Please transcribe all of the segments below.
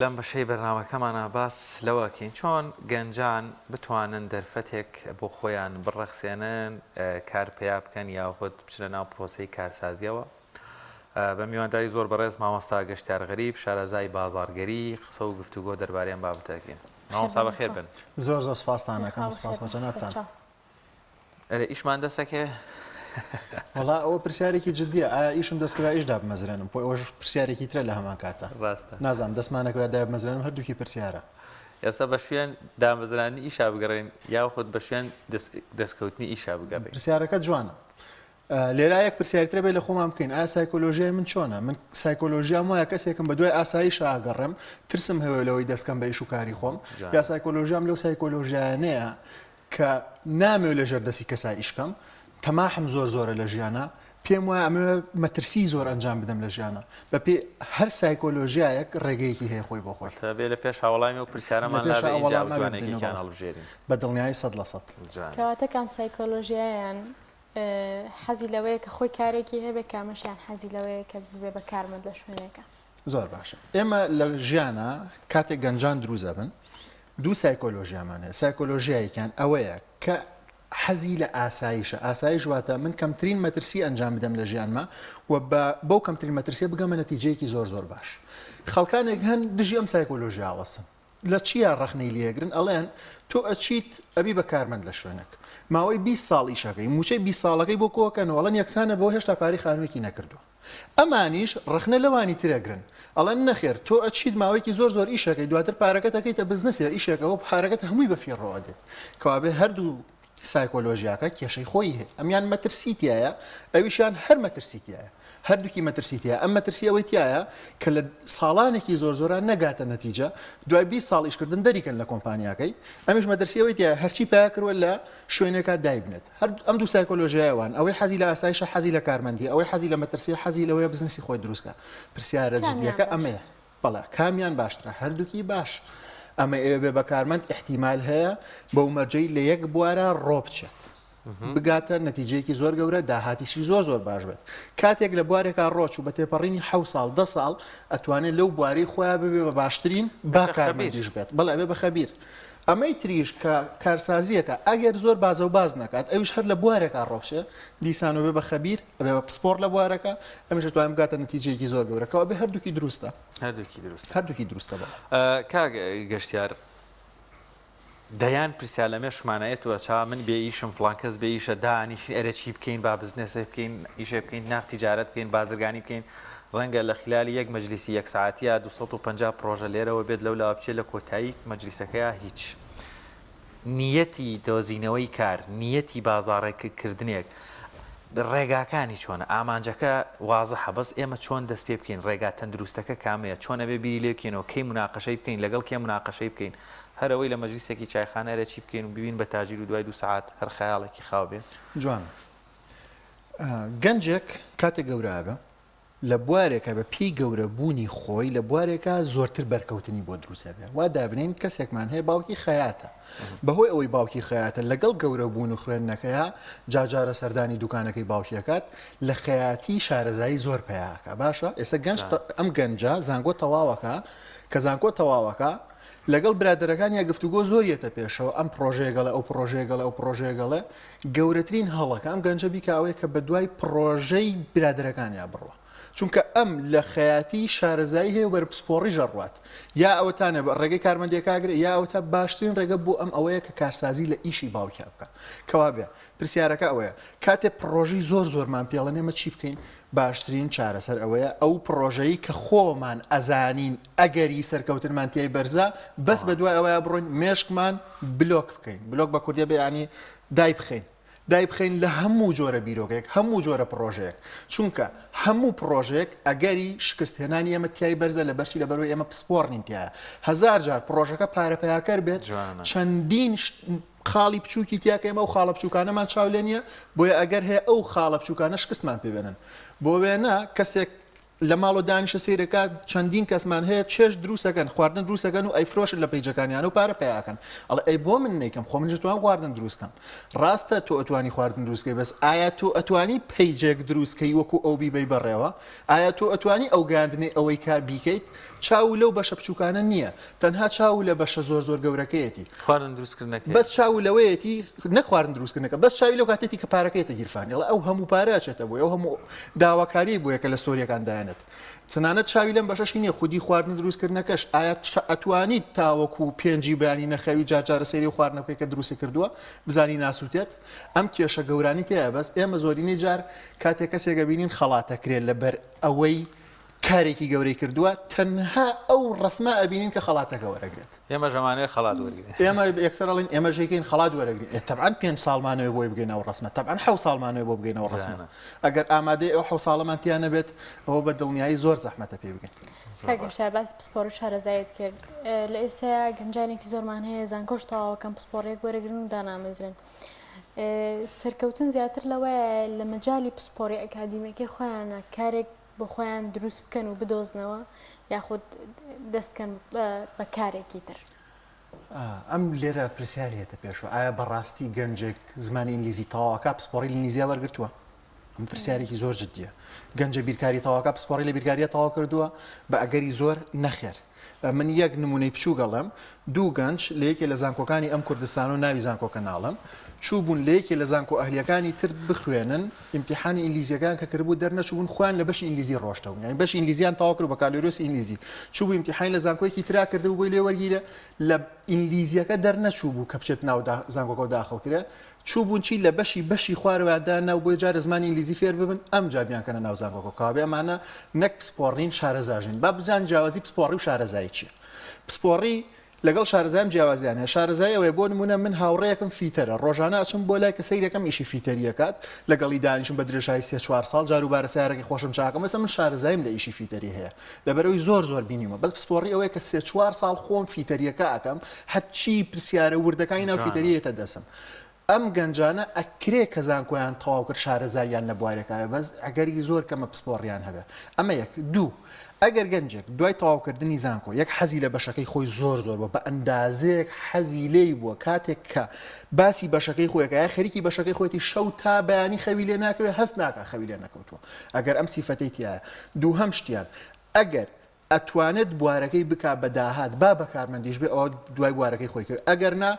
لەم بەشەی بەرنامەکەمانە باس لەوەکەین چۆن گەنجان بتوانن دەرفەتێک بۆ خۆیان بڕەخسێنن کار پیا بکەن یاخود بچنە ناو پرۆسەی کارسازیەوە بە میوانداری زۆر بەڕێز مامۆستا گەشتیار غەریب شارەزای بازاڕگەری قسە و گفتوگۆ دەربارەیان بابەتەکەین. مامۆستا بەخێر بن. زۆر سوپاستان دەکەم سوپاس بە جەنابتان. ئیشمان دەسەکێ؟ وڵا ئەوە پرسیارێکی جددیە ئایا ئیشم دەستکرا ئیشدا بمەزرێنم بۆ ئەوەش پرسیارێکی ترە لە هەمان کاتە نازانم دەستمانەکەوە دا بمەزرێنم هەردووکی پرسیارە. ئێستا بە شوێن دامەزرانی ئیشا بگەڕێن یاخود بە شوێن دەستکەوتنی ئیشا بگەڕێن. پرسیارەکە جوانە. لێرا یەک پرسیارترە بێ لە خۆمان بکەین ئایا سایکۆلۆژیای من چۆنە؟ من سایکۆلۆژیام وایە کەسێکم بە دوای ئاساییش ئاگەڕێم ترسم هەوێ لەوەی دەستکەم بە ئیش و کاری خۆم یا سایکۆلۆژیام لەو سایکۆلۆژیانەیە کە نامێ لەژێر دەستی کەسای ئیشکەم تەماحم زۆرە لە ژیانە پێم وایە ئەمە مەترسی زۆر ئەنجام بدەم لە ژیانە بە پێ هەر سایکۆلۆژیایەک ڕێگەیەکی هەیە خۆی بۆ خۆی بێ لە پێش هاوڵامی و پرسیارەمان هەڵبژێرین بە دڵنیایی 100%. کەواتە کام سایکۆلۆژیایان حەزی لەوەیە کە خۆی کارێکی هەبێ کامەشیان حەزی لەوەیە کە ببێ بە کارمەند لە شوێنێکە. زۆر باشە. ئێمە لە ژیانە کاتێک گەنجان دروزە بن دوو سایکۆلۆژیامان هەیە. سایکۆلۆژیایەکیان ئەوەیە کە حەزی لە ئاساییشە. ئاسایش واتە من کەمترین مەترسی ئەنجام بدەم لە ژیانمە و بەو کەمترین مەترسیە بگەمە نەتیجەیەکی زۆر باش. خەڵکانێک هەن دژی ئەم سایکۆلۆژیا ئاوەسن لە چیە ڕەخنەی لێگرن ئەڵێن تۆ ئەچیت ئەبی بە کارمەند لە شوێنێک ماوەی 20 ساڵ ئیشەکەی موچەی 20 ساڵەکەی بۆ کۆکەنەوەڵەن یەکسانە بۆ هێشتا پاری خانوویەکی نەکردو. ئەمانیش ڕخنە لەوانی ترەگرن ئەڵەن نەخێر تۆ ئەچیت ماوەیەکی زۆر ئیشەکەی دواتر پارەکەت ئەەکەیتە بزنسێ ئیشێکەوە پارەکەت هەمووی بە فێڕەوە دێت کەوابێ هەردوو سایکۆلۆژیاکە کێشەی خۆی هەیە ئەمیان مەترسیتیایە ئەویشیان هەر مەترسیتیایە هەردووکی مەترسیتیە ئەم مەترسی ئەوەی تایە کە لە ساڵانێکی زۆران نەگاتە نەتیجە دوای 20 ساڵ ئیشکردن دەریکەن لە کۆمپانیاکەی ئەمیش مەترسیەوەی تایە هەرچی پیا کردوە لە شوێنێکا دایبنێت ئەم دوو سایکۆلۆژیاوان ئەوەی حەزی لە ئاسایشە حەزی لە کارمەندی ئەوەی حەزی لە مەترسی حەزی لەوەیە بزنسی خۆی دروستکە پرسیارە جدیەکە ئەمەیە بەڵێ کامیان باشترە هەردووکی باش ئەمە ئێوە بێ بە کارمەند احتیمال هەیە بە ومەرجەی لە یەک بوارە ڕۆ بچێت بگاتە نەتیجەیەکی زۆر گەورە داهاتیشی زۆر باش بێت کاتێک لە بوارێکا ڕۆچ و بە تێپەڕینی 7 ساڵ 10 ساڵ ئەتوانێت لەو بواری خۆیان ببێ بە باشترین با کارمەندیش بێت بەڵێ بێ بە خەبیر ئەمەی تریش کە کارسازیەکە ئەگەر زۆر بازە و باز نکات ئەویش هەر لە بوارێکا ڕۆشێ دیسانەوە بێ بە خەبیر بێ بە پسپۆر لە بوارەکە ئەمیش دەتوانێت بگاتە نەتیجەیەکی زۆر گەورەکەەوە بێ هەردووکی دروستە هەردووکی دروستە بە کاک گەشتیار دەیان پرسیار لە مێشمانایەتەوە چا من بێ ئیشم فڵانکەس بێ ئیشە دانیشی ئەرە چی بکەین با بزنسە بکەین ئیشە بکەین ناف تیجارەت بکەین بازرگانی بکەین ڕەنگە لە خلالی یەک مەجلیسی یەک ساعتیە 250 پرۆژە لێرەوە بێت لەولا بچێت لە کۆتایی مەجلیسەکەیە هیچ نیەتی دۆزینەوەی کار نیەتی بازاڕێکردنێک ڕێگاکانی چۆنە ئامانجەکە وازەحە بەس ئێمە چۆن دەست پێ بکەین ڕێگا تەندروستەکە کامەیە چۆنە بێ بیری لێ بکەینەوە کەی مناقەشەی بکەین لەگەڵ کێ مناقەشەی بکەین هەرەوەی لە مەجلیسێکی چایخانەرە چی بکەین و ببین بە تاجیر و دوای 2 ساعات هەر خەیاڵێکی خاو بێت جوان گەنجێک کاتێک گەورابە لە بوارێکە بە پێی گەورە بوونی خۆی لە بوارێکە زۆرتر بەرکەوتنی بۆ دروستە بێ وا دابنین کەسێکمان هەیە باوکی خەیاتە بەهۆی ئەوەی باوکی خەیاتە لەگەڵ گەورە بوون و خوێندنەکەیە جاجارە سەردانی دوکانەکەی باوکیەکەت لە خەیاتی شارەزایی زۆر پیاکە باشە ئێستا گەنج ئەم گەنجە زانگۆ تەواوەکە کە زانکۆ تەواوەکە لەگەڵ برادەرەکانی گفتوگۆ زۆریەتە پێشەوە ئەم پرۆژێگەڵە ئەو پرۆژێگەڵە ئەو پرۆژێگەڵە گەورەترین هەڵەکە ئەم گەنجە بیکاوەیە کە بە دوای پرۆژەی برادەرەکانیا بڕوە چونکە ئەم لە خەیاتی شارەزایی هەیە وەرپسپۆڕی ژەڕوات یا ئەوەتانە ڕێگەی کارمەندێکاگرێت یا ئەوتە باشترین ڕێگە بۆ ئەم ئەوەیە کە کارسازی لە ئیشی باوکیا بکە کەوا بێ پرسیارەکە ئەوەیە کاتێک پرۆژی زۆرمان پێڵە نێمە چی بکەین باشترین چارەسەر ئەوەیە ئەو پرۆژەی کە خۆمان ئەزانین ئەگەری سەرکەوتنمان تێی بەرزە بەس بە دوای ئەوەیە بڕۆین مێشکمان بلۆک بکەین بلۆک بە کوردیە بێ ینی دای بخەین لە هەموو جۆرە بیرۆکێک هەموو جۆرە پرۆژەیەک چونکە هەموو پرۆژێک ئەگەری شکستهێنانی ئێمە تیای بەرزە لە بەرچی لە بەرەوەی ئێمە پسپۆڕنین تایە 1000 جار پرۆژەکە پارەپیاکەر بێت چەندین خاڵی بچووکی تیاکە ئێمە و خاڵە بچووکانەمان چاولێ نیە بۆیە ئەگەر هەیە ئەو خاڵە بچووکانە شکستمان پێبێنن بۆ وێنە کەسێک لە ماڵۆ دانیشە سیرەکە چەندین کەسمان هەیە چێش دروستەکەن خواردن دروستەکەن و ئەیفرۆشن لە پیجەکانیان و پارە پیاکەن ئەڵ ئەی بۆ من نیکەم خۆ من توان خواردن دروستکەم ڕاستە تۆ ئەتوانی خواردن دروستکەی بەس ئایا تۆ ئەتوانی پیجێک دروستکەی وەکو ئەو بیبەی بەڕێوە ئایا تۆ ئەتوانی ئەو گاندنی ئەوەی کا بیکەیت چاو لەو بەشە بچووکانە نییە تەنها چاو لە بەشە زۆر گەورەکەیەتی خواردن دروستکردنەکە بەس چاو لەوەیەتی نەخواردن دروستکردنەکە بەس چاوی لەو کاتێتی کە پارەکەیتە گیرفانی ئەو هەموو پارەچێتە بۆ ئەو هەموو داواکاری بووە کە لە ستۆریەکان دایانێت تەنانەت چاوی لەم بەشەشی نییە خودی خواردن دروستکردنەکەش ئایا ئەتوانیت تاوەکو پێنجی بەیانی نەخەوی جارجارە سەیری خواردنەکەی کە دروستی کردووە بزانی ناسووتێت ئەم کێشە گەورانی تەیە بەس ئێمە زۆرینەی جار کاتێک کەسێکە بینین خەڵاتەکرێت لەبەر ئەوەی کارێکی گەورەی کردووە تەنها ئەو ڕسمە ئەبینین کە خەڵاتەکە وەرەگرێت ئێمە ژەمانەیە خەڵات وەرگین ئێمە یەکسەرڵین ئێمە ژێکین خەڵات وەرەگرین تەبعاً 5 ساڵمانەوە بۆی بگەینەوە ڕسمە تەبعاً 7 ساڵمانەوە بۆ بگەینەوە ڕسمە ئەگەر ئامادەی ئەو 7 ساڵەمانتیان نەبێت ئەوە بە دڵنیایی زۆر زەحمەتە پێ بگەین کاگەشتا باس پسپۆر و شارەزایت کرد لە ئێستا گەنجانێکی زۆرمان هەیە زانکۆش تەواوەکەم پسپۆڕێک وەرەگرن و دانامەزرن سەرکەوتن زیاتر لەوەیە لە مەجای پسپۆری ئەکادیمەکەی خۆیانە کارێک بۆ خۆیان دروست بکەن و بدۆزنەوە یاخود دەست بکەن بە کارێکی تر ئەم لێرە پرسیارێتە پێشەوە ئایا بەڕاستی گەنجێک زمانی ئینگلیزی تەواوەکە پسپۆڕی لە ئینگلیزیە وەرگرتووە ئەم پرسیارێکی زۆر جددیە گەنجە بیرکاری تەواوەکە پسپۆڕی لە بیرکاریە تەواو کردووە بە ئەگەری زۆر نەخێر من یەک نمونەی بچوو گەڵم دوو گەنج لە یەکێ لە زانکۆکانی ئەم کوردستان و ناوی زانکۆکە ناڵم چوو بوون لە یەکێ لە زانکۆ ئەهلیەکانی تر بخوێنن ئیمتیحانی ئینگلیزیەکان کە کردبوو دەرنەچوون خوان لە بەشی ئینگلیزی ڕۆشتەون یعنی بەشی ئینگلیزیان تەواو کرد بە کالۆریۆس ئینگلیزی چوو بوو ئیمتیحانی لە زانکۆیەکی ترا کردبوو بۆی لێ وەرگیرە لە ئینگلیزیەکە دەرنەچوو بوو کە بچێت ناو زانکۆکە داخڵ کرێ چوو بوون چی لە بەشی خوارەوەدا ناو بۆی جارە زمانی ئینگلیزی فێر ببن ئەم جابیان کەنە ناو زانکۆکە کابێ ئەمانە نەک پسپۆڕین شارەزاژین با بزان جیاوازی پسپۆڕی و شارەزایی چییە پسپۆڕی لەگەڵ شارەزایم جیاوازیان هەیە شارەزای ئەوەیە بۆ نمونە من هاوڕێیەکم فیتەرە ڕۆژانە ئەچم بۆ لای کە سەیرەکەم ئیشی فیتەریەکات لەگەڵی دانیشم بە درێژایی 3-4 ساڵ جاروبارە سیارەکەی خۆشم چاکەم مەسە من شارەزایم لە ئیشی فیتەری هەیە لەبەرەوەی زۆر بینیمە بەس پسپۆڕی ئەوەیە کە 3-4 ساڵ خۆم فیتەریەکە ئەکەم هەرچی پرسیارە وردەکانی ناو فیتەریەتە دەسم ئەم گەنجانە ئەکرێ کە زانکۆیان تەواو کرد شارەزاییان لە بوارەکەوە بەس ئەگەری زۆر کەمە پسپۆڕیان هەبێ ئەمە یەک دوو ئەگەر گەنجێک دوای تەواوکردنی زانکۆ یەک حەزی لە بەشەکەی خۆی زۆر بووە بە ئەندازەیەک حەزی لێی بووە کاتێک کە باسی بەشەکەی خۆیەکە یا خەریکی بەشەکەی خۆیەتی شەو تا بەیانی خەوی لێ ناکەوێت هەست ناکە خەوی لێ نەکەوتووە ئەگەر ئەم سیفەتەی تایە دووهەم شتیان ئەگەر ئەتوانێت بوارەکەی بکا بە داهات با بەکارمەندیش بێ ئەوە دوای بوارەکەی خۆی کرد ئەگەر نا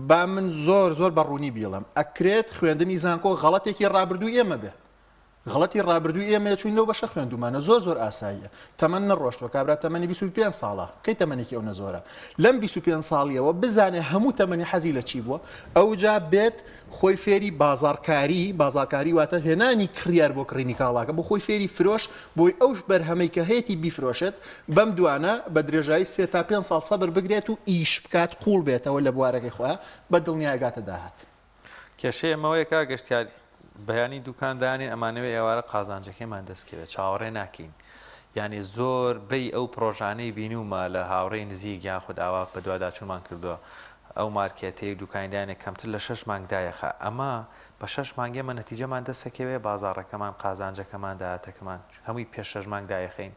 با من زۆر بەڕوونی بیڵم ئەکرێت خوێندنی زانکۆ غەڵەتێکی ڕابردوو ئێمە بێ غڵەتی ڕابردووی ئێمە چوین لەو بەشە خوێندومانە زۆر ئاساییە تەمەن نەڕۆشتوە کابرا تەمەنی 25 ساڵە کەی تەمەنێکی ئەو نەزۆرە لەم 25 ساڵیەوە بزانێ هەموو تەمەنی حەزی لە چی بووە ئەوجا بێت خۆی فێری بازارکاری واتە هێنانی کڕیار بۆ کڕینی کاڵاکە بۆ خۆی فێری فرۆش بۆی ئەوش بەرهەمەی کە هەیەی بیفرۆشێت بەم دوانە بە درێژایی 3 تا 5 ساڵ سەبر بگرێت و ئیش بکات قوڵ بێتەوە لە بوارەکەی خۆیان بە دڵنیایگاتە داهات کێشەیە ئەمەوەیە کا گەشتیار بەیانی دوکاندانی ئەمانەوەی ئێوارە قازانجەکەیمان دەستکەوێت چاوەڕێ ناکەین یعنی زۆر بەی ئەو پرۆژانەی بینیومە لە هاوڕێی نزیک یان خود ئاوا بە دوواداچوومان کردووە ئەو مارکێتەی دوکاندانێک کەمتر لە 6 مانگدایەخە ئەمە بە 6 مانگێمە نەتیجەمان دەستەکەوێ بازاڕەکەمان قازانجەکەمان داهاتەکەمان هەمووی پێش 6 مانگدایەخەین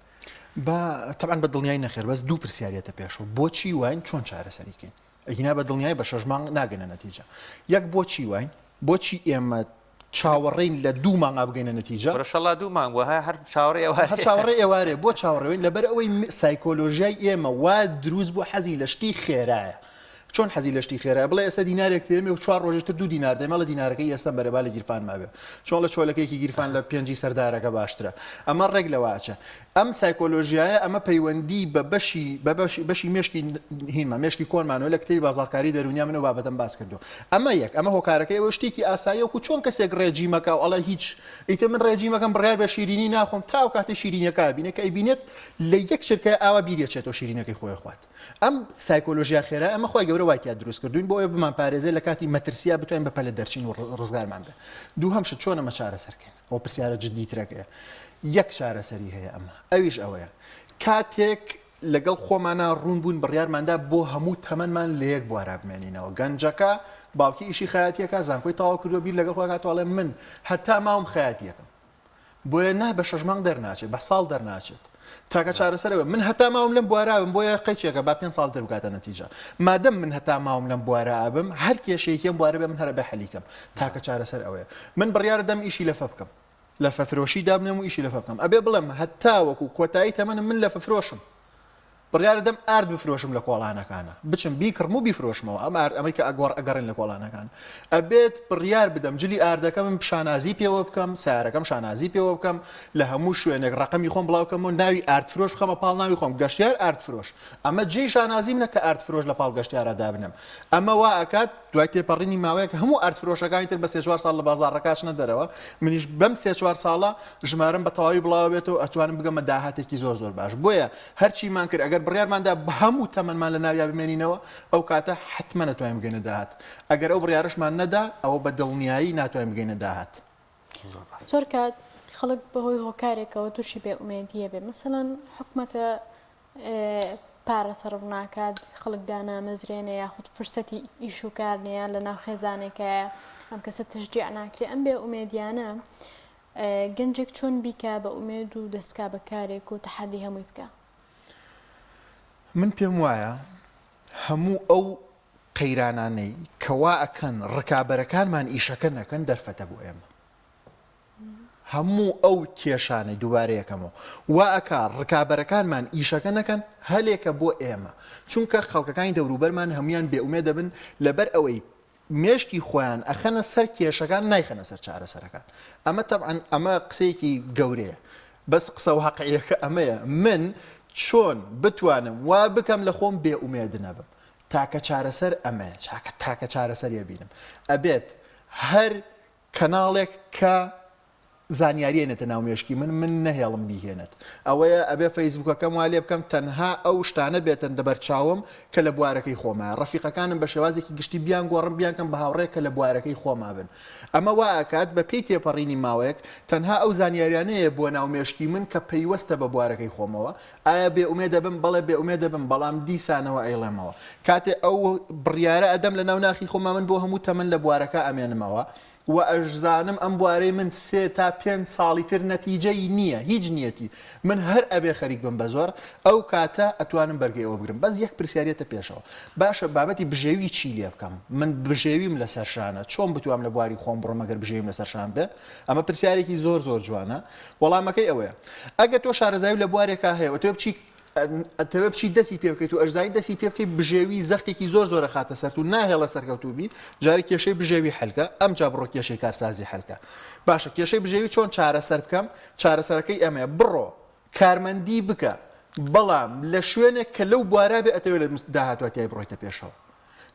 تەبعاً بە دڵنیای نەخێر بەس دوو پرسیارەتە پێشەوە بۆچی واین چۆن چارەسەریکەین ئەگینا بە دڵنیای بە 6 مانگ ناگەنە نەتیجە یەک بۆچی واین بۆچی ئێمە چاوەڕێین لە 2 مانگ بگەینە نەتیجە ڕەشەڵا 2 مانگ وە هەر چاوەڕێ ئێوارێ بۆ چاوەڕێین لەبەر ئەوەی سایکۆلۆژیای ئێمە وا دروست بوو حەزی لە شتی خێرایە چۆن حەزی لە شتی خێرایە بڵێ ئێستا دینارێک تێمێ و 4 ڕۆژێتر 2 دینار دەمە لە دینارەکەی ئێستا بەرەبا لە گیرفان مابێ چۆن لە چۆلەکەیکی گیرفان لە 5 سەردارەکە باشترە ئەمە ڕێک لەواچە ئەم سایکۆلۆژیایە ئەمە پەیوەندی بە بەشی مێشکی هینمە مێشکی کۆنمانەوە لە کتێبی بازاڕکاری دەرونیا منەوە بابەتەم باس کردو ئەمە یەک ئەمە هۆکارەکەی ئەوە شتێکی ئاساییەوە و چۆن کەسێک ڕێجیمەکە و ئەڵە هیچ ئیتر من ڕێجیمەکەم بڕیار بە شیرینی ناخۆم تاو کاتێ شیرینەکە بینێت کە ئەیبینێت لە یەک چرکە ئاوا بیرێچێتەوە شیرینەکەی خۆی خوات ئەم سایکۆلۆژیا خێرا ئەمە خۆی گەورە وایتیا دروست کردوین بۆ ئەوە بمان پارێزێ لە کاتی مەترسیا بتوانین بەپەلە دەرچین و ڕزگارمان بێ دووهەم شت چۆن ئەمە چارەسەرکەین ئەو پرسیارە جددیترەکەیە یەک چارەسەری هەیە ئەمە ئەویش ئەوەیە کاتێک لەگەڵ خۆمانە ڕوون بوون بڕیارماندا بۆ هەموو تەمەنمان لە یەک بوارە بمێنینەوە گەنجەکە باوکی ئیشی خەیاتیەکە زانکۆی تەواو کردووە بیر لەگەڵ خۆی هاتووەڵێ من هەتا ماوم خەیاتیەکەم بۆیە نه بە 6 مانگ دەرناچێت بە ساڵ دەرناچێت تاکە چارەسەرەوە من هەتا ماوم لەم بوارابم بۆیە قەیچێکە با 5 ساڵ دەربکاتە نەتیجە مادەم من هەتا ماوم لەم بوارابم هەر کێشەیەکێم بوارە بێ من هەرە بە حەلیکەم تاکە چارەسەر ئەوەیە من بڕیارە دەم ئیشی لەفە بکەم لە فەفرۆشی دابنێم و ئیشی لەفە بکەم ئەبێ بڵێم هەتا وەکو کۆتایی تەمەنم من لە فەفرۆشم بڕیارە دەم ئارد بفرۆشم لە کۆڵانەکانە بچم بیکڕم و بیفرۆشمەوە ئەمەی کە ئەگەڕێن لە کۆڵانەکان ئەبێت بڕیار بدەم جلی ئاردەکەم شانازی پێوە بکەم سیارەکەم شانازی پێوە بکەم لە هەموو شوێنێک ڕقمی خۆم بڵاوکەم و ناوی ئاردفرۆش بخەمە پاڵ ناوی خۆم گەشتیار ئاردفرۆش ئەمە جێی شانازیم نە کە ئاردفرۆش لە پاڵ گەشتیارە دابنم ئەمە وا ئەکات دوای تێپەڕینی ماوەیەک هەموو ئاردفرۆشەکانی تر بە 3-4 ساڵ لە بازاڕەکەچنە دەرەوە منیش بەم 3-4 ساڵە ژمارەم بە تەواوی بڵاو بێتەوە ئەتوانم بگەمە داهاتێکی زۆر باش بۆیە هەرچیمان کرد ئەگەر بڕیارماندا هەموو تەمەنمان لە ناویا بمێنینەوە ئەو کاتە حتممە ناتوانین بگەینە داهات ئەگەر ئەو بڕیارشمان نەدا ئەوە بە دڵنیایی ناتوانین بگەینە داهات زۆر کات خەڵک بەهۆی هۆکارێکەوە تووشی بێ ئومێدیە بێ مثلەن حکومەتە پارە سەرف ناکات خەڵک دانامەزرێنە یاخود فرسەتی ئیش و کار نیە لە ناو خێزانێکایە ئەم کەسە تشجیع ناکرێ ئەم بێ ئومێدیانە گەنجێک چۆن بیکە بە ئومێد و دەست بکا بە کارێک و تەحەدی هەمووی بکە من پێم وایە هەموو ئەو قەیرانانەی کەوا ئەکەن ڕکابەرەکانمان ئیشەکە نەکەن دەرفەتە بۆ ئێمە هەموو ئەو کێشانەی دووبارەیەکەمەوە وا ئەکا ڕکابەرەکانمان ئیشەکە نەکەن هەلێکە بۆ ئێمە چونکە خەڵکەکانی دەوروبەرمان هەمویان بێئومێ دەبن لەبەر ئەوەی مێشکی خۆیان ئەخەنە سەر کێشەکان نایخەنە سەر چارەسەرەکان ئەمە تەبعاً ئەمە قسەیەکی گەورەیە بەس قسە و حەقیقەکە ئەمەیە من چۆن بتوانم وا بکەم لە خۆم بێئومێد نەبم تاکە چارەسەر ئەمەیە تاکە چارەسەریە بینم ئەبێت هەر کەناڵێک کە زانیاریێنێتە ناو مێشکی من نەهێڵم بیهێنێت ئەوەیە ئەبێ فەیسبوکەکەم وا لێ بکەم تەنها ئەو شتانە بێتن دەبەرچاوم کە لە بوارەکەی خۆمە ڕەفیقەکانم بە شێوازێکی گشتی بیان گۆڕم بیانکەم بە هاوڕێ کە لە بوارەکەی خۆما بن ئەمە وا ئاکات بە پێی تێپەڕینی ماوەیەک تەنها ئەو زانیاریانەیە بۆ ناو مێشکی من کە پەیوەستە بە بوارەکەی خۆمەوە ئایا بێئومێ دەبم بەڵێ بێئومێ دەبم بەڵام دیسانەوە ئەیڵێمەوە کاتێ ئەو بڕیارە ئەدەم لە ناو ناخی خۆما من بۆ هەموو تەمەن لە بوارەکە ئەمێنمەوە و ئەژزانم ئەم بوارەی من 3 تا 5 ساڵی تر نەتیجەی نییە هیچ نیەتی من هەر ئەبێ خەریک بم بە زۆر ئەو کاتە ئەتوانم بەرگەی ئەوە بگرم بەس یەک پرسیارەتە پێشەوە باشە بابەتی بژێوی چی لێ بکەم من بژێویم لە سەرشانە چۆن بتوام لە بواری خۆم بڕۆم ئەگەر بژێویم لە سەرشان بێ ئەمە پرسیارێکی زۆر جوانە وەڵامەکەی ئەوەیە ئەگە تۆ شارەزاوی لە بوارێکا هەیە تۆ بچی ئەتەوە بچی دەستی پێ بکەیت و ئەرزایی دەستی پێ بکەیت بژێوی زەختێکی زۆرە خاتە سەر و ناهێڵە سەرکەوتوو بیت جاری کێشەی بژێوی حەلکە ئەم جا بڕۆ کێشەی کارسازی حەلکە باشە کێشەی بژێوی چۆن چارەسەر بکەم چارەسەرەکەی ئەمەیە بڕۆ کارمەندی بکە بەڵام لە شوێنێک کە لەو بوارە بێ ئەتەوێت لە داهاتوەتیای بڕۆیتە پێشەوە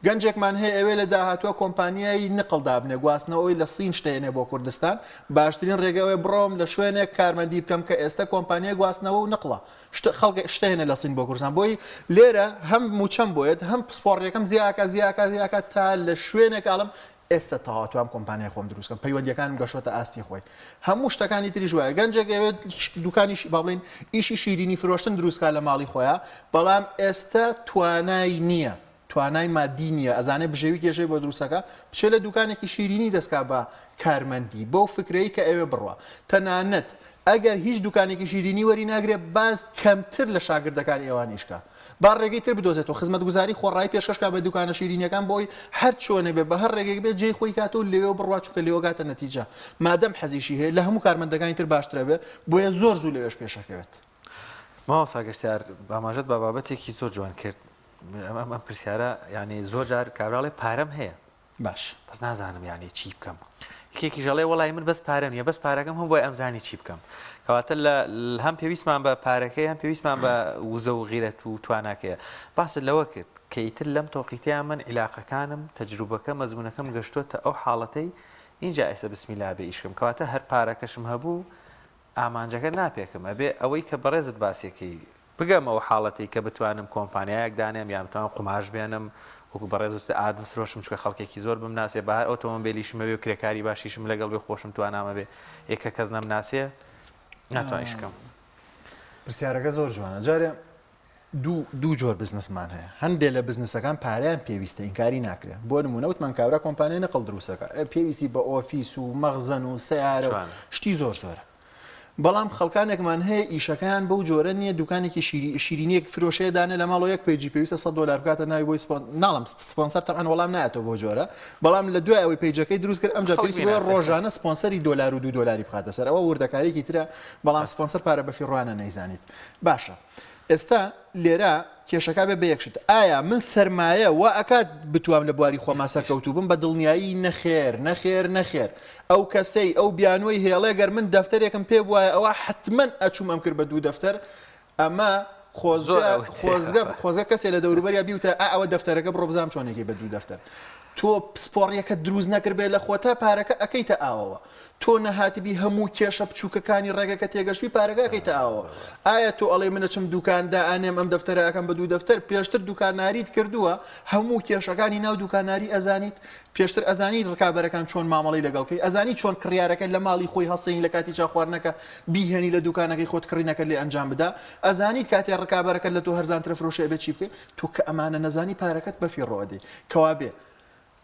گەنجێکمان هەیە ئەوێ لە داهاتوە کۆمپانیایی نقل دابنێ گواستنەوەی لە سین شتێنێ بۆ کوردستان باشترین ڕێگەوەی بڕۆم لە شوێنێک کارمەندی بکەم کە ئێستا کۆمپانیای گواستنەوە و نقڵە خەڵک شتێنە لە سین بۆ کوردستان بۆی لێرە هەم موچەم بۆیت هەم پسپۆڕیەکەم زیاکە تا لە شوێنێک ئاڵم ئێستا تاواتوام کۆمپانیای خۆم دروستکەم پەیوەندیەکانم گەشۆتە ئاستی خۆی هەموو شتەکانی تری ژوایە گەنجێک ئەوێت دوکانی باڵین ئیشی شیرینی فرۆشتن دروستکە لە ماڵی خۆیە بەڵام ئێستا توانای نییە توانای مادی نییە ئەزانێ بژێوی کێشەی بۆ دروستەکە بچێ لە دوکانێکی شیرینی دەستکا بە کارمەندی بەو فکرەی کە ئەوێ بڕوە تەنانەت ئەگەر هیچ دوکانێکی شیرینی وەری ناگرێت باز کەمتر لە شاگردەکانی ئێوانیشکە با ڕێگەی تر بدۆزێتەوە خزمەتگوزاری خۆڕایی پێشکەشکا بە دوکانە شیرینیەکان بۆی هەر چۆنێ بێ بە هەر ڕێگەی بێت جێی خۆی کاتەوە لێوە بڕوا چووکە لێوەگاتە نەتیجە مادەم حەزیشی هەیە لە هەموو کارمەندەکانی تر باشترە بێ بۆیە زۆر زوو لەوێش پێشەکەوێت ماوەسا گەشتیار باماژەت بە بابەتێکی زۆر جوان کرد ئەم پرسیارە ینی زۆر جار کابراڵێ پارەم هەیە باش بەس نازانم یانی چی بکەم کێکی ژەڵێ وەڵی من بەس پارەم نیە بەس پارەکەم هەم بۆی ئەمزانی چی بکەم کەواتە هەم پێویستمان بە پارەکەی هەم پێویستمان بە وزە و غیرەت و تواناکەیە باست لەوە کرد کەیتر لەم تۆقیتیان من عیلاقەکانم تەجروبەکە مەزمونەکەم گەشتۆتە ئەو حاڵەتەی اینجا ئێستا بسمیلا بێ ئیشکم کەواتە هەر پارەکەشم هەبوو ئامانجەکە ناپێکم ئەبێ ئەوەی کە بەڕێزت باسێکی بگەم ئەو حاڵەتی کە بتوانم کۆمپانیایەک دانێم یان بتوانم قوماش بێنم وەکو بەڕێز ئاد بفرۆشم چکە خەڵکێکی زۆر بمناسێ بەهار ئۆتۆمۆبیلیشمە بێ و کرێکاری باشیشم لەگەڵ بێ خۆشم توانامە بێ یەکە کەس نەمناسێ ناتوانیشکەم پرسیارەکە زۆر جوانە جارێ دوو جۆر بزنسمان هەیە هەندێک لە بزنسەکان پارەیان پێویستە ئینکاری ناکرێت بۆ نمونە وتمان کابرا کۆمپانیای نەقڵ دروستەکە پێویستی بە ئۆفیس و مەغزن و سیارە شتی زۆرە بەڵام خەڵکانێکمان هەیە ئیشەکان بەو جۆرە نییە دوکانێکی شیرینیەک فرۆشەیەدانە لە ماڵەوە یەک پیجی پێویستە $100 بکاتە ناوی بۆی ناڵم سپۆنسەر تەعاان وەڵام نایەتەوە بۆ جۆرە بەڵام لە دوای ئەوەی پیجەکەی دروست کرد ئەمجا پێویست بۆ ڕۆژانە سپۆنسەری $1 و $2 بخاتە سەر ئەوە وردەکارێکی ترە بەڵام سپۆنسەر پارە بەفی ڕوانە نەیزانیت باشە ئێستا لێرە کێشەکە بێ بەیەکشت ئایا من سەرمایە و ئەکات بتوام لە بواری خۆما سەرکەوتوو بم بە دڵنیایی نەخێر ئەو کەسەی ئەو بیانوەی هێڵێگەر من دەفتەرێکم پێ وایە ئەوە حتمما ئەچوم ئەم کرد بە 2 دەفتەر ئەمە خۆزگە کەسێ لە دەوروبەریا بیوتە ئەوە دەفتەرەکە بڕۆ بزانام چۆنێکی بە 2 دەفتەر تۆ پسپۆڕیەکە دروست نەکردبێ لە خۆتا پارەکە ئەەکەیتە ئاوەوە تۆ نەهاتبی هەموو کێشە بچووکەکانی ڕێگەکە تێگەشتوی پارەکە ئەەکەیتە ئاوە ئایا تۆ ئەڵێ منەچم دوکاندا ئانێم ئەم دەفتەرەکەم بە 2 دەفتەر پێشتر دوکاناریت کردووە هەموو کێشەکانی ناو دوکاناری ئەزانیت پێشتر ئەزانی ڕکابەرەکان چۆن مامەڵی لەگەڵکەی ئەزانی چۆن کڕیارەکە لە ماڵی خۆی هەڵسەین لە کاتی چاخواردنەکە بیهێنی لە دوکانەکەی خۆت کڕینەکە لێ ئەنجام بدا ئەزانیت کاتی ڕکابەرەکە لە تۆ هەرزانترە فرۆشێ بێ چی بکەیت تۆ کە ئەمانە نەزانی پارەکەت بەفی ڕۆدەی کەوا بێ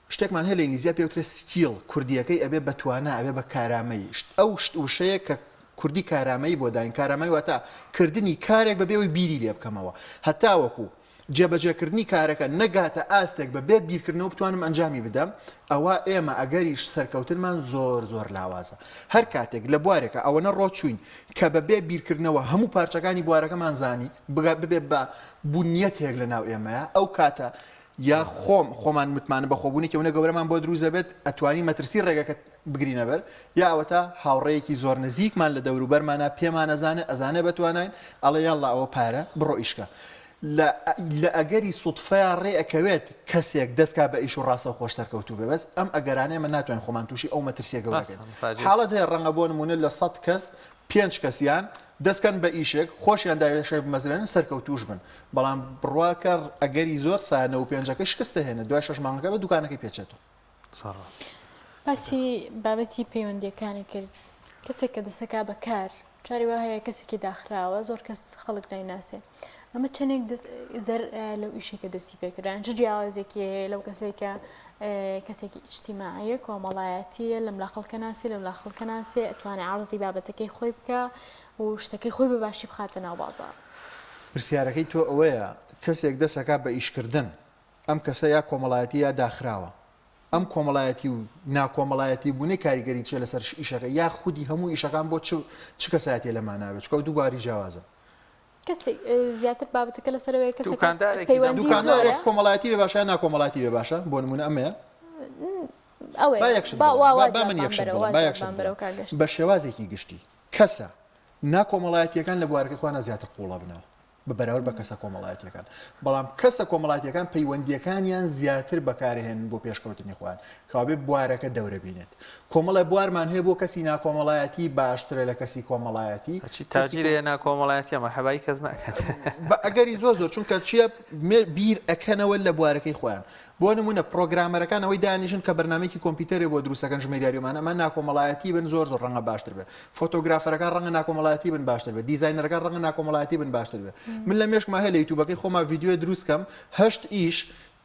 شتێکمان هەیە لە ئینگلیزیە پێوترێت سکیل کوردیەکەی ئەبێ بەتوانە ئەبێ بە کارامەی ئەو وشەیە کە کوردی کارامەی بۆ داین کارامەی واتە کردنی کارێک بەبێەوەی بیری لێ بکەمەوە هەتا وەکو جێبەجێکردنی کارەکە نەگاتە ئاستێک بەبێ بیرکردنەوە بتوانم ئەنجامی بدەم ئەوە ئێمە ئەگەریش سەرکەوتنمان زۆر لاوازە هەر کاتێک لە بوارێکە ئەوەنە ڕۆچوین کە بەبێ بیرکردنەوە هەموو پارچەکانی بوارەکەمان زانی ببێ بە بوونیەتێک لە ناو ئێمەیە ئەو کاتە یا خۆمان متمانە بەخۆبوونی کەونە گەورەمان بۆ دروست دەبێت ئەتوانی مەترسی ڕێگەکە بگرینە بەر یا ئەوەتە هاوڕەیەکی زۆر نزیکمان لە دەوروبەرمانە پێمان ئەزانێ بەتوانین ئەڵێ یاڵا ئەوە پارە بڕۆ ئیشکە لە ئەگەری سوتفەیە ڕێ ئەکەوێت کەسێک دەستکا بە ئیش و ڕاستە خۆش سەرکەوتوو بێ بەس ئەم ئەگەرانەیە من ناتوانین خۆمان تووشی ئەو مەترسیە گەورەکەین حاڵەت هەیە ڕەنگە بۆ نمونە لە 100 کەس 5 کەسیان دەستکەن بە ئیشێک خۆشیان داوێشە بمەزرێنن سەرکەوتوش بن بەڵام بڕواکە ئەگەری زۆر سانە و پێنجەکە شکستە هێنە دوای 6 مانگەکە بە دوکانەکەی پێچێتەوە باسی بابەتی پەیوەندیەکانی کرد کەسێک کە دەسەکا بەکار جاری وا هەیە کەسێکی داخراوە زۆر کەس خەڵک نایناسێ ئەمە چەندێک زەر لەو ئیشێکە دەستی پێکردان چ جیاوازێکی هەیە لەو کەسێکە کەسێکی ئیجتیماعیە کۆمەڵایەتیە لەم لا خەڵکە ناسی لەم لا خەڵکە ناسێ ئەتوانێ عەرزی بابەتەکەی خۆی بکە و شتەکەی خۆی بە باشی بخاتە ناو بازاڕ پرسیارەکەی تۆ ئەوەیە کەسێک دەسەکە بە ئیشکردن ئەم کەسە یا کۆمەڵایەتی یا داخراوە ئەم کۆمەڵایەتی و ناکۆمەڵایەتی بوونی کاریگەری چێ لەسەر ئیشەکە یا خودی هەموو ئیشەکان بۆ چ کەسایەتی لەمان ناوێت چکە دووباری جیاوازە کەسێک زیاتر بابەتەکە لەسەرەوەی دوکاندارێک کۆمەڵایەتی بێ باشە ناکۆمەڵایەتی بێ باشە بۆ نمونە ئەمەیە بە شێوازێکی گشتی کەسە ناکۆمەڵایەتیەکان لە بوارەکەی خوانە زیاتر قوڵە بنەوە بە بەراورد بە کەسە کۆمەڵایەتیەکان بەڵام کەسە کۆمەڵایەتیەکان پەیوەندیەکانیان زیاتر بەکارهێنن بۆ پێشکەوتنی خوان کەوابێ بوارەکە دەورە بینێت کۆمەڵە بوارمان هەیە بۆ کەسی ناکۆمەڵایەتی باشترە لە کەسی کۆمەڵایەتی تاجیرە ناکۆمەڵایەتی مەرحەبای کەس ناکات ئەگەری زۆر چونکە چیە بیر ئەکەنەوە لە بوارەکەی خۆیان بۆ نمونە پرۆگرامەرەکان ئەوەی دانیژن کە بەرنامەیەکی کۆمپیوتەرێ بۆ دروستەکەن ژمێریاریمان ئەمە ناکۆمەڵایەتی بن زۆر ڕەنگە باشتر بێ فۆتۆگرافەرەکان ڕەنگە ناکۆمەڵایەتی بن باشتر بێ دیزاینەرەکان ڕەنگە ناکۆمەڵایەتی بن باشتر بێ من لە مێشکمە هەیە لە یوتیوبەکەی خۆما ڤیدیۆ دروستکەم 8 ئیش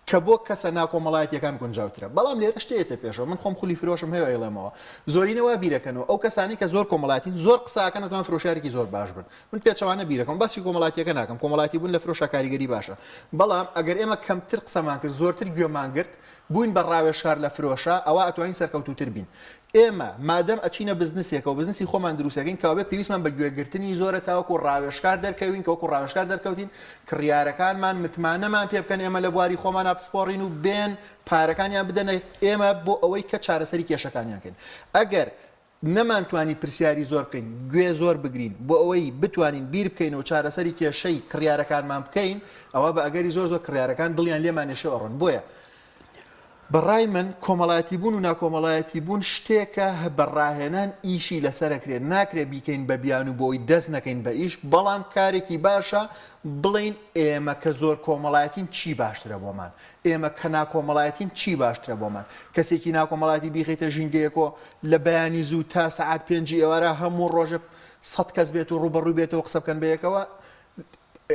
کە بۆ کەسە ناکۆمەڵایەتیەکان گونجاوترە بەڵام لێرە شتێتە پێشەوە من خۆم خولی فرۆشم هەیە ئێڵێمەوە زۆرینەوە بیرەکەنەوە ئەو کەسانی کە زۆر کۆمەڵایەتین زۆر قساکەن ئەتوان فرۆشیارێکی زۆر باش بن من پێچەوانە بیرەکەم باسی کۆمەڵایەتیەکە ناکەم کۆمەڵایەتی بوون لە فرۆشە کاریگەری باشە بەڵام ئەگەر ئێمە کەمتر قسەمان کرد زۆرتر گوێمان گرت بووین بە ڕاوێژکار لە فرۆشە ئەوە ئەتوانین سەرکەوتوتر بین ئێمە مادەم ئەچینە بزنسێکە و بزنسی خۆمان دروستەکەین کەوابێ پێویستمان بە گوێگرتنی زۆرە تاوەکو ڕاوێژکار دەرکەوین کەوەکو ڕاوێژکار دەرکەوتین کڕیارەکانمان متمانەمان پێ بکەن ئێمە لە بواری خۆمان ئاپسپۆڕین و بێن پارەکانیان بدەنە ئێمە بۆ ئەوەی کە چارەسەری کێشەکانیانکەین ئەگەر نەمانتوانی پرسیاری زۆر بکەین گوێ زۆر بگرین بۆ ئەوەی بتوانین بیر بکەین و چارەسەری کێشەی کڕیارەکانمان بکەین ئەوە بە ئەگەری زۆر کڕیارەکان دڵیان لێمانێشە ئەڕۆن بۆیە بەڕای من کۆمەڵایەتی بوون و ناکۆمەڵایەتی بوون شتێکە بەڕاهێنان ئیشی لەسەرەکرێت ناکرێت بیکەین بە بیان و بۆی دەست نەکەین بە ئیش بەڵام کارێکی باشە بڵین ئێمە کە زۆر کۆمەڵایەتین چی باشترە بۆمان ئێمە کە ناکۆمەڵایەتین چی باشترە بۆمان کەسێکی ناکۆمەڵایەتی بیخیتە ژینگەیەکۆ لە بەیانی زوو تا سەعات 5 ئێوارە هەموو ڕۆژە 100 کەس بێت و ڕوبەڕووی بێتەوە قسە بکەن بەیەکەوە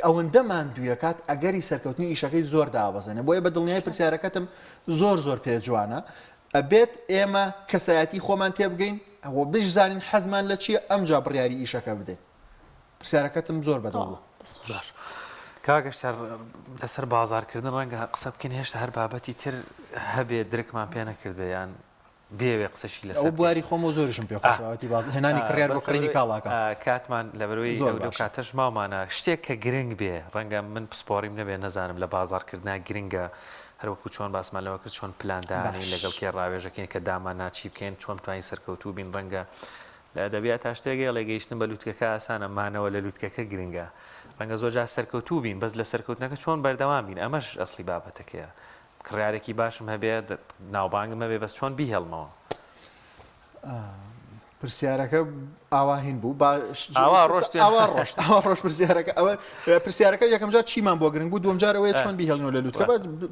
ئەوەندەمان دوویەکات ئەگەری سەرکەوتنی ئیشەکەی زۆر دابەزێنێ بۆیە بە دڵنیای پرسیارەکەتم زۆر پێ جوانە ئەبێت ئێمە کەسایەتی خۆمان تێبگەین ئەوە بشزانین حەزمان لە چیە ئەمجا بڕیاری ئیشەکە بدەین پرسیارەکەتم زۆر بەدڵ کاگەشتار لەسەر بازارکردن ڕەنگە قسە بکەین هێشتا هەر بابەتی تر هەبێ درکمان پێ نەکرد یان بێوێ قسەشی لەسەر ئەو بواری خۆمە زۆرشم پێخۆشەوەتی باز هێنانی کڕیار بۆ کڕینی کاڵاکە کاتمان لەبەرەوەی ئەو کاتەش ماوانە شتێک کە گرنگ بێ ڕەنگە من پسپۆریم نەبێ نەزانم لە بازارکردنا گرنگە هەروەکو چۆن باسمان لەوە کرد چۆن پلاندانی لەگەڵ کێ ڕاوێژەکەین کە دامان ناچی بکەین چۆن توانین سەرکەوتوو بین ڕەنگە لە ئەدەبیات تا شتێکی لێگەیشتن بە لووتکەکە ئاسانە مانەوە لە لووتکەکە گرنگە ڕەنگە زۆر جار سەرکەوتوو بین بەس لە سەرکەوتنەکە چۆن بەردەوام بین ئەمەش ئەسلی بابەتەکەیە کڕیارێکی باشم هەبێت ناوبانگم هەبێ بەس چۆن بیهێڵمەوە پرسیارەکە ئاواهین بوو ڕۆژ پرسیارەکە ئەوە پرسیارەکە یەکەم جار چیمان بۆ گرنگ بوو دوم جار ئەوەیە چۆن بیهێڵنەوە لە لووتکە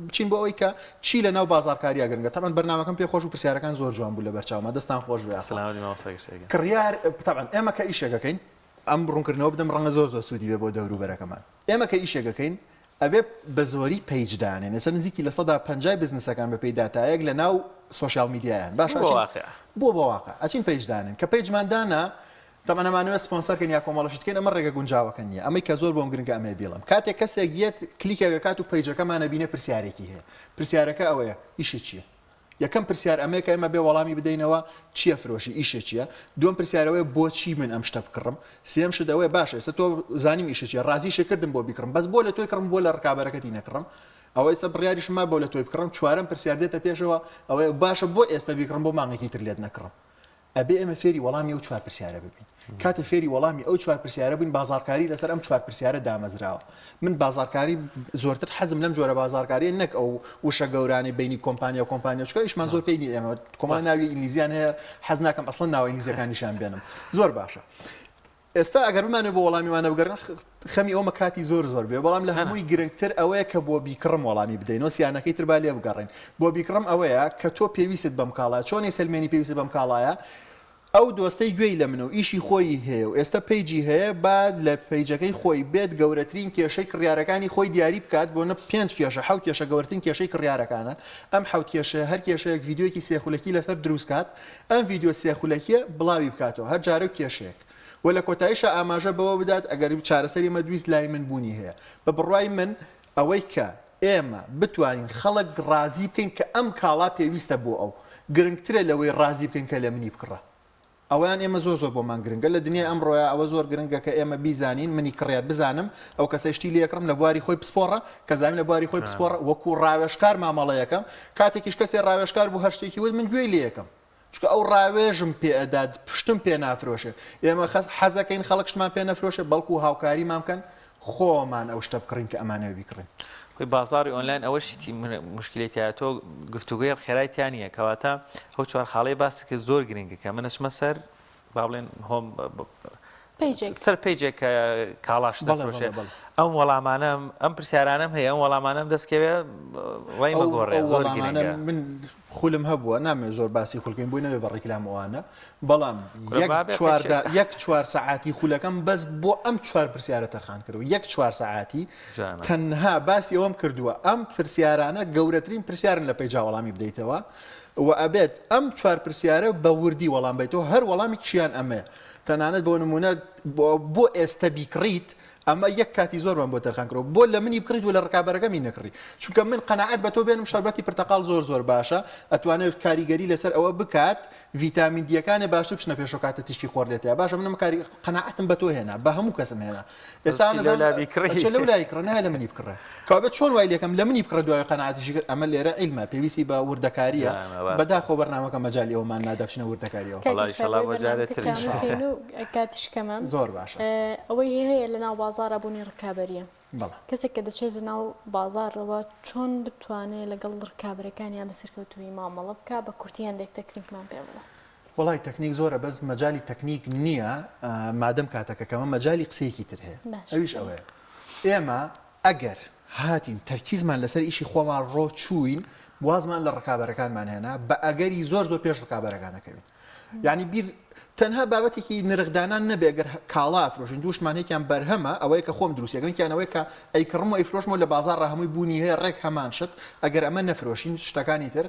بچین بۆ ئەوەی کە چی لە ناو بازارکاریە گرنگە تەمان بەرنامەکەم پێ خۆش و پرسیارەکان زۆر جوان بوو لە بەرچاومە دەستان خۆش بێ کڕیار تەمان ئێمە کە ئیشێکەکەین ئەم ڕوونکردنەوە بدەم ڕەنگە زۆر سوودی بێ بۆ دەوروبەرەکەمان ئێمە کە ئیشێکەکەین ئەبێ بە زۆری پیجدانێن لەسەر نزیکی لە 150 بزنسەکان بە پێیداتایەک لە ناو سوۆشیال میدیایان باش بۆ واقع ئەچین پیجدانن کە پیجماندانە تەمەنەمانوێت سپۆنسەرکەن یا کۆمەڵەشتکەین ئەمە ڕێگە گونجاوەکە نییە ئەمەی کە زۆر بۆم گرنگە ئەمێ بیڵم کاتێک کەسێک یەت کلیکێکە کات و پیجەکەمانە بینێ پرسیارێکی هەیە پرسیارەکە ئەوەیە ئیشی چییە یەکەم پرسیار ئەمەیە کە ئێمە بێ وەڵامی بدەینەوە چییە فرۆشی ئیشە چییە دوم پرسیارەوەی بۆچی من ئەم شتە بکڕم سێم شتەوەی باشە ئێستا تۆ زانیم ئیشە چییە ڕازیشە کردم بۆ بیکڕم بەس بۆ لە تۆی کڕم بۆ لە ڕکابەرەکەتی نەکڕم ئەوە ئێستا بڕیاریشما بۆ لە تۆی بکڕم چوارم پرسیار دێتە پێشەوە ئەوەیە باشە بۆ ئێستا بیکڕم بۆ مانگێکی تر لێت نەکڕم ئەبێ ئێمە فێری وەڵامی ئەو چوار پرسیارە ببین کاتە فێری وەڵامی ئەو چوار پرسیارە بووین بازارکاری لەسەر ئەم چوار پرسیارە دامەزراوە من بازارکاری زۆرتر حەزم لەم جۆرە بازارکاری نەک ئەو وشە گەورانی بینی کۆمپانیا و کۆمپانیا چکە ئیشمان زۆر پێی ئێمە کۆمەڵ ناوی ئینگلیزیان هەیە حەز ناکەم ئەسڵەن ناوی ئینگلیزیەکانیشان بێنم زۆر باشە ئێستا ئەگەر بمانێ بۆ وەڵامیوانە بگەڕن خەمی ئەومە کاتی زۆر بێ بەڵام لە هەمووی گرنگتر ئەوەیە کە بۆ بیکڕم وەڵامی بدەینەوە سیانەکەی تر با لێ بگەڕین بۆ بیکڕم ئەوەیە کە تۆ پێویست بەم کاڵایە چۆنی سلمێنی پێویست بەم کاڵایە ئەو دۆستەی گوێی لە منە و ئیشی خۆی هەیە و ئێستا پیجی هەیە بعد لە پیجەکەی خۆی بێت گەورەترین کێشەی کڕیارەکانی خۆی دیاری بکات بۆ نە 5 کێشە حوت کێشە گەورەترین کێشەی کڕیارەکانە ئەم حوت کێشە هەر کێشەیەک ڤیدیۆیەکی سێخولەکی لەسەر دروستکات ئەم ڤیدیۆ سێخولەکیە بڵاوی بکاتەوە هەر جارە کێشەیەک و لە کۆتاییشە ئاماژە بەوە بدات ئەگەر چارەسەری مەدویست لای من بوونی هەیە بە بڕوای من ئەوەی کە ئێمە بتوانین خەڵک ڕازی بکەین کە ئەم کاڵا پێویستە بۆ ئەو گرنگترە لەوەی ڕازی بکەین کە لە منی بکڕە ئەویان ئێمە زۆر بۆمان گرنگە لە دنیای ئەمڕۆیە ئەوە زۆر گرنگە کە ئێمە بیزانین منی کڕیار بزانم ئەو کەسەشتی لێکڕم لە بواری خۆی پسپۆڕە کە زانین لە بواری خۆی پسپۆڕە وەکو ڕاوێژکار مامەڵەیەکەم کاتێکیش کەسێ ڕاوێژکار بوو هەر شتێکی وت من گوێی لێ یەکەم چکە ئەو ڕاوێژم پێداد پشتم پێ نافرۆشێ ئێمە حەزەکەین خەڵک شتمان پێ نەفرۆشێ بەڵکو هاوکاریمان بکەن خۆمان ئەو شتە بکڕین کە ئەمانەوە بیکڕین خۆی بازاری ئۆنلاین ئەوەشی مشکلێتیە تۆ گفتوگوی خێرایتیان نیە کەواتە ئەو چوار خاڵەی باسی کە زۆر گرنگە کە منەچمە سەر با بڵێن هۆم سەر پیجێک کە کاڵاش دەفرۆشێ ئەم وەڵامانم ئەم پرسیارانم هەیە ئەم وەڵامانم دەستکەوێ ڕێمە گۆڕێ زۆر گرنگە من خولم هەبووە نامێ زۆر باسی خولکەین بووی نەبێ بە ڕێکلامەوانە بەڵام یەک 4 سەعاتی خولەکەم بەس بۆ ئەم 4 پرسیارە تەرخان کردەوە یەک 4 سەعاتی تەنها باسی ئەوەم کردووە ئەم پرسیارانە گەورەترین پرسیارن لە پێیجا وەڵامی بدەیتەوە و ئەبێت ئەم 4 پرسیارە بە وردی وەڵام بیتەوە هەر وەڵامی کیان ئەمەیە تەنانەت بۆ نمونە بۆ ئێستا بیکڕیت ئەمە یەک کاتی زۆرمان بۆ تەرخان کردەوە بۆ لە منی بکڕیت و لە ڕکابەرەکەمی نەکڕی چونکە من قەناعەت بە تۆ بێنم شەربەتی پرتەقال زۆر باشە ئەتوانێت کاریگەری لەسەر ئەوە بکات ڤیتامین دیەکانی باشتر بچنە پێش و کاتە تیشکی خۆرلێتەیە باشە منم کاری قەناعەتم بە تۆ هێنا بە هەموو کەسم هێنا ئێستا لەو لای کڕە نایە لە منی بکڕە کابێت چۆن وای لەکەم لە منی بکڕە دوای قەناعەتیشی کرد ئەمە لێرە عیلمە پێویستی بە وردەکاریە بەداخۆ بەرنامەکە مەجالی ئەومان نادا بچنە وردەکاریەوە کاتیشکەمان زۆر باشە ئەوەی هەیە لە ناو بازارە بوونی ڕکابەریە کەسێک کە دەچێت ناو بازارەوە چۆن بتوانێت لەگەڵ ڕکابەرەکانی یا بەسەرکەوتووی مامەڵە بکە بە کورتیان لێک تەکنیکمان پێ بڵێ وڵای تەکنیک زۆرە بەس مەجای تەکنیک نییە مادەم کاتەکەکەمە مەجای قسەیەکی تر هەیە ئەویش ئەوەیە ئێمە ئەگەر هاتین تەرکیزمان لەسەر ئیشی خۆمان ڕۆ چووین وازمان لە ڕکابەرەکانمان هێنا بە ئەگەری زۆر پێش ڕکابەرەکانەکەوین یعنی بیر تەنها بابەتێکی نرخدانان نەبێ ئەگەر کاڵا فرۆشین دووشمانێکیان بەرهەمە ئەوەیە کە خۆم دروستیەکەنیانەوەی کە ئەیکڕم و ئەیفرۆشمەوە لە بازار ڕەهەمووی بوونی هەیە ڕێک هەمان شت ئەگەر ئەمە نەفرۆشین شتەکانی تر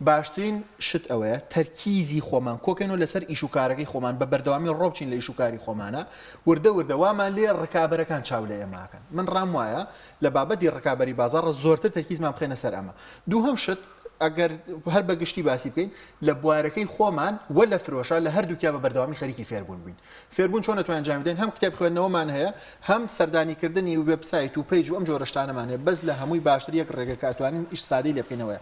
باشترین شت ئەوەیە تەرکیزی خۆمان کۆکەنەوە لەسەر ئیشوکارەکەی خۆمان بە بەردەوامی ڕۆبچین لە ئیشوکاری خۆمانە وردە وامان لێ ڕکابەرەکان چاو لە ئێماکەن من ڕام وایە لە بابەتی ڕکابەری بازاڕ زۆرتر تەرکیزمان بخێنە سەر ئەمە دووهەم شت ئەگەر هەر بەگشتی باسی بکەین لە بوارەکەی خۆمان و لە فرۆشە لە هەردووکیا بە بەردەوامی خەریکی فێربوون بووین فێربوون چۆن نەتوان انجام بدەین هەم کتێب خوێندنەوەمان هەیە هەم سەردانیکردنی وێبسایت و پیج و ئەم جۆرە شتانەمان هەیە بەس لە هەمووی باشتر یەک ڕێگە کاتوانین ئیستفادەی لێ بکەینەوەیە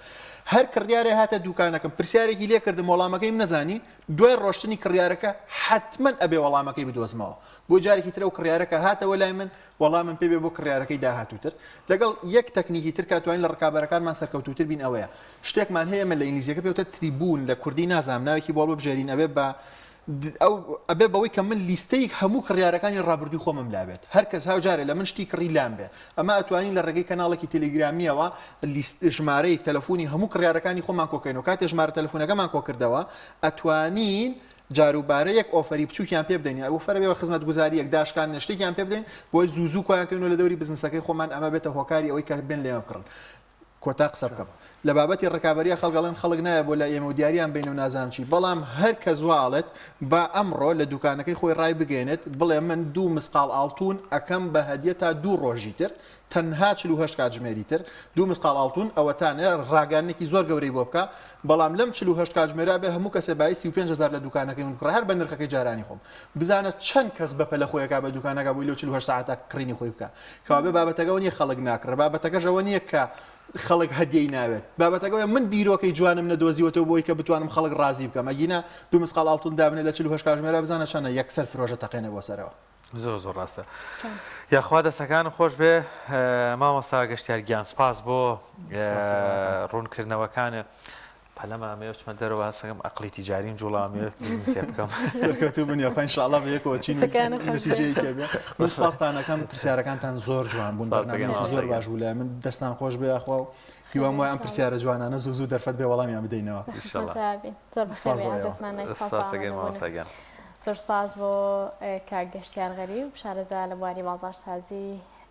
هەر کڕیارێ هاتە دوکانەکەم پرسیارێکی لێ کردم وەڵامەکەیم نەزانی دوای ڕۆشتنی کڕیارەکە حتمما ئەبێ وەڵامەکەی بدۆزمەوە بۆ جارێکی ترە و کڕیارەکە هاتەوە لای من وەڵامم پێ بێ بۆ کڕیارەکەی داهاتووتر لەگەڵ یەک تەکنیکی تر کاتوانین لە ڕکابەرەکانمان سەرکەوتوتر بین ئەوەیە شتێکمان هەیە من لە ئینگلیزیەکە پێوتە تریبون لە کوردی نازانم ناوێکی بۆ بژێرین ئەبێ بە ئەو ئەبێ بەوەی کە من لیستەیەک هەموو کڕیارەکانی ڕابردووی خۆمم لابێت هەرکەس هاوجارێ لە من شتی کڕی لام بێ ئەمە ئەتوانین لە ڕێگەی کەناڵێکی تەلەگرامیەوە ژمارەی تەلەفۆنی هەموو کڕیارەکانی خۆمان کۆکەین و کاتێ ژمارە تەلەفۆنەکەمان کۆکردەوە ئەتوانین جاروبارە یەک ئۆفەری بچووکیان پێ بدەین ئەو فەرەوە خزمەت گوزاری یەک داشکان نشتێکیان پێ بدەین بۆی زوو کۆیانکەین لە دەوری بزنسەکەی خۆمان ئەمە بێتە هۆکاری ئەوەی کە بێن لێمە بکڕن کۆتا قسە بکەم لە بابەتی ڕکابەریە خەڵگەڵێن خەڵک نایە بۆ لە ئێمە و دیاریان بین و نازانم چی بەڵام هەر کە زواڵێت با ئەمڕۆ لە دوکانەکەی خۆی ڕای بگەێنێت بڵێ من 2 مسقال ئاڵتون ئەەکەم بە هەدیە تا 2 ڕۆژی تر تەنها 48 کاتژمێری تر 2 مسقال ئاڵتون ئەوەتانە ڕاگەانێکی زۆر گەورەی بۆ بکە بەڵام لەم 48 کاتژمێرا بێ هەموو کەسێ بای 35000 لە دوکانەکەی من کڕ هەر بە نرخەکەی جارانی خۆم بزانە چەند کەس بەپە لە خۆیەکە بە دوکانەکە بووی لە 48 ساعتە کڕینی خۆی بکە کەوا بێ بابەتەکەەوە نیە خەڵک ناکڕ بابەتەکەژەوە نییە کە خەڵک هەدیەی ناوێت بابەتەکەوە من بیرۆکەی جوانم نەدۆزیوەتەوە بۆی کە بتوانم خەڵک ڕازی بکەم ئەگینە 2 مسقال ئاڵتون دابنێ لە 48 کاتژمێرا بزانە چەنە یەکسەر فرۆژە تەقێنە بۆ سەرەوە زۆر ڕاستە یاخوا دەستەکان خۆش بێ مامۆستا گەشتیار گیان سپاس بۆ ڕوونکردنەوەکانە پەلەمە ئەمێ وچمە دەرەوە سەگەم ئەقلی تیجاریم جوڵامێ بزنسێ بکەم سەرکەوتوو بنیە خۆ ئینشاءالله بە یەکەوە چین نەتیجەیەکە بێ من سپاسدانەکەم پرسیارەکانتان زۆر جوان بوون بەرنامەیەکی زۆر باش بوو لای من دەستان خۆش بێ ئەخوا و هیوام وایە ئەم پرسیارە جوانانە زوو دەرفەت بێ وەڵامیان بدەینەوە زۆر سپاس بۆ کاک گەشتیار غەریب شارەزا لە بواری بازاڕ سازی